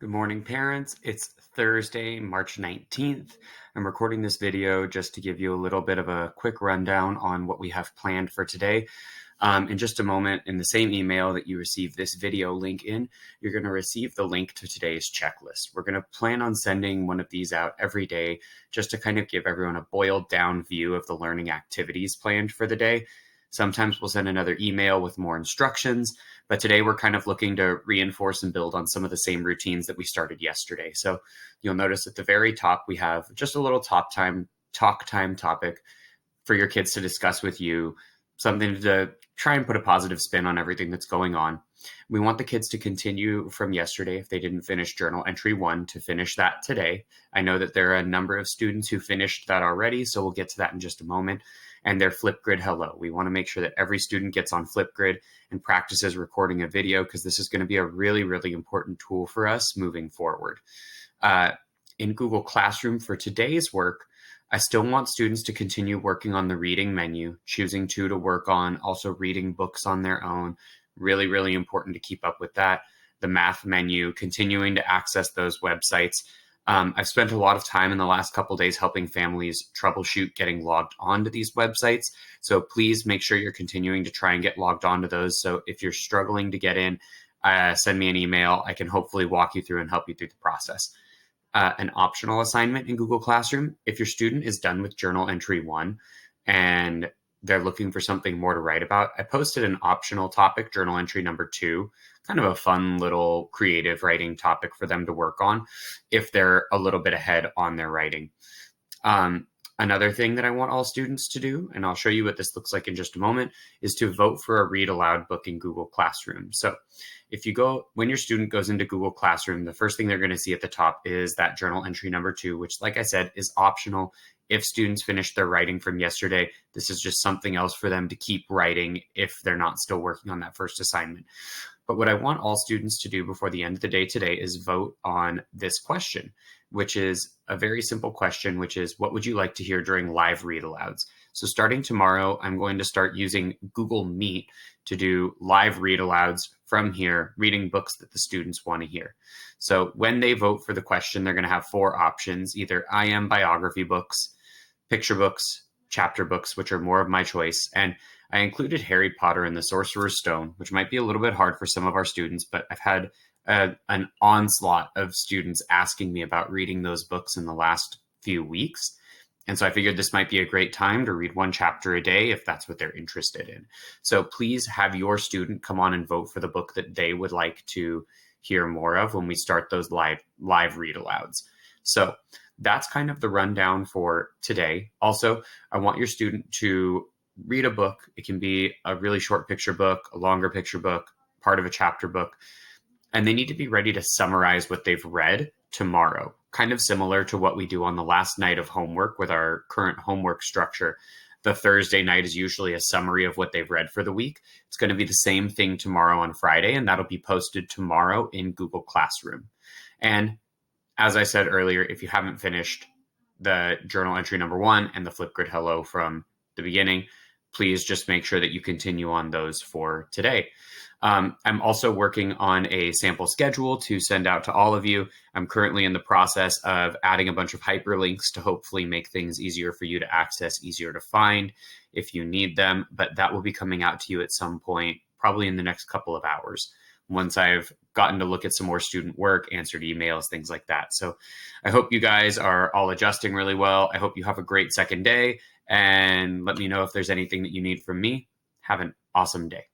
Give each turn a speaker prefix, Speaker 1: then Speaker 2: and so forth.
Speaker 1: Good morning, parents. It's Thursday, March 19th. I'm recording this video just to give you a little bit of a quick rundown on what we have planned for today. In just a moment, in the same email that you receive this video link in, you're going to receive the link to today's checklist. We're going to plan on sending one of these out every day just to kind of give everyone a boiled down view of the learning activities planned for the day. Sometimes we'll send another email with more instructions, but today we're kind of looking to reinforce and build on some of the same routines that we started yesterday. So you'll notice at the very top, we have just a little talk time topic for your kids to discuss with you, something to try and put a positive spin on everything that's going on. We want the kids to continue from yesterday, if they didn't finish journal entry 1, to finish that today. I know that there are a number of students who finished that already, so we'll get to that in just a moment. And their Flipgrid Hello. We want to make sure that every student gets on Flipgrid and practices recording a video, because this is going to be a really, really important tool for us moving forward. In Google Classroom for today's work, I still want students to continue working on the reading menu, choosing to work on also reading books on their own. Really, really important to keep up with that. The math menu, continuing to access those websites. I've spent a lot of time in the last couple of days helping families troubleshoot getting logged onto these websites. So please make sure you're continuing to try and get logged onto those. So if you're struggling to get in, send me an email. I can hopefully walk you through and help you through the process. An optional assignment in Google Classroom: if your student is done with journal entry 1 and they're looking for something more to write about, I posted an optional topic, journal entry number 2, kind of a fun little creative writing topic for them to work on if they're a little bit ahead on their writing. Another thing that I want all students to do, and I'll show you what this looks like in just a moment, is to vote for a read aloud book in Google Classroom. So when your student goes into Google Classroom, the first thing they're going to see at the top is that journal entry number 2, which, like I said, is optional. If students finish their writing from yesterday, this is just something else for them to keep writing if they're not still working on that first assignment. But what I want all students to do before the end of the day today is vote on this question, which is a very simple question, which is, what would you like to hear during live read alouds? So starting tomorrow, I'm going to start using Google Meet to do live read alouds from here, reading books that the students want to hear. So when they vote for the question, they're going to have 4 options: either IM biography books, picture books, chapter books, which are more of my choice. And I included Harry Potter and the Sorcerer's Stone, which might be a little bit hard for some of our students, but I've had an onslaught of students asking me about reading those books in the last few weeks. And so I figured this might be a great time to read 1 chapter a day if that's what they're interested in. So please have your student come on and vote for the book that they would like to hear more of when we start those live read alouds. So that's kind of the rundown for today. Also, I want your student to read a book. It can be a really short picture book, a longer picture book, part of a chapter book, and they need to be ready to summarize what they've read tomorrow, kind of similar to what we do on the last night of homework with our current homework structure. The Thursday night is usually a summary of what they've read for the week. It's going to be the same thing tomorrow on Friday, and that'll be posted tomorrow in Google Classroom. And as I said earlier, if you haven't finished the journal entry number 1 and the Flipgrid Hello from the beginning, please just make sure that you continue on those for today. I'm also working on a sample schedule to send out to all of you. I'm currently in the process of adding a bunch of hyperlinks to hopefully make things easier for you to access, easier to find if you need them, but that will be coming out to you at some point, probably in the next couple of hours, once I've gotten to look at some more student work, answered emails, things like that. So I hope you guys are all adjusting really well. I hope you have a great second day, and let me know if there's anything that you need from me. Have an awesome day.